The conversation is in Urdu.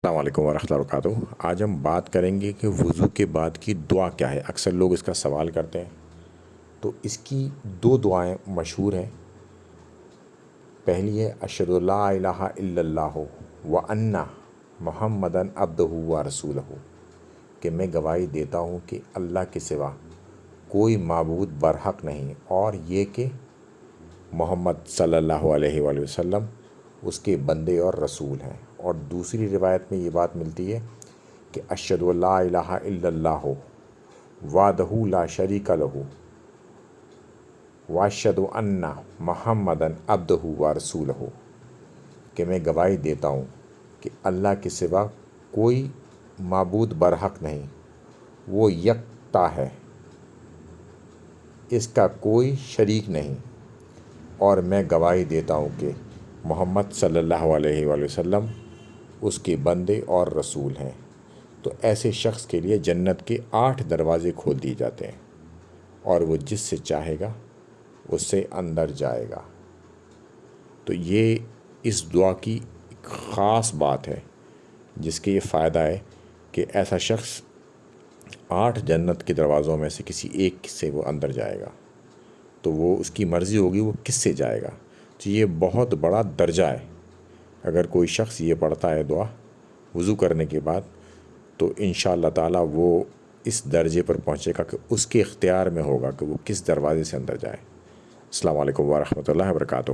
السلام علیکم ورحمۃ اللہ وبرکاتہ۔ آج ہم بات کریں گے کہ وضو کے بعد کی دعا کیا ہے۔ اکثر لوگ اس کا سوال کرتے ہیں، تو اس کی دو دعائیں مشہور ہیں۔ پہلی ہے اشہد لا الہ الا اللہ وان محمدً عبدہ ورسولہ، کہ میں گواہی دیتا ہوں کہ اللہ کے سوا کوئی معبود برحق نہیں، اور یہ کہ محمد صلی اللہ علیہ وآلہ وسلم اس کے بندے اور رسول ہیں۔ اور دوسری روایت میں یہ بات ملتی ہے کہ اشہد لا الہ الا اللہ وحدہ لا شریک لہ واشہد ان محمدً عبدہ ورسولہ، کہ میں گواہی دیتا ہوں کہ اللہ کے سوا کوئی معبود برحق نہیں، وہ یکتا ہے، اس کا کوئی شریک نہیں، اور میں گواہی دیتا ہوں کہ محمد صلی اللہ علیہ وآلہ وسلم اس کے بندے اور رسول ہیں۔ تو ایسے شخص کے لیے جنت کے 8 دروازے کھول دیے جاتے ہیں، اور وہ جس سے چاہے گا اس سے اندر جائے گا۔ تو یہ اس دعا کی ایک خاص بات ہے، جس کے یہ فائدہ ہے کہ ایسا شخص 8 جنت کے دروازوں میں سے کسی ایک سے وہ اندر جائے گا، تو وہ اس کی مرضی ہوگی وہ کس سے جائے گا۔ تو یہ بہت بڑا درجہ ہے۔ اگر کوئی شخص یہ پڑھتا ہے دعا وضو کرنے کے بعد، تو انشاءاللہ تعالیٰ وہ اس درجے پر پہنچے گا کہ اس کے اختیار میں ہوگا کہ وہ کس دروازے سے اندر جائے۔ السلام علیکم ورحمۃ اللہ وبرکاتہ۔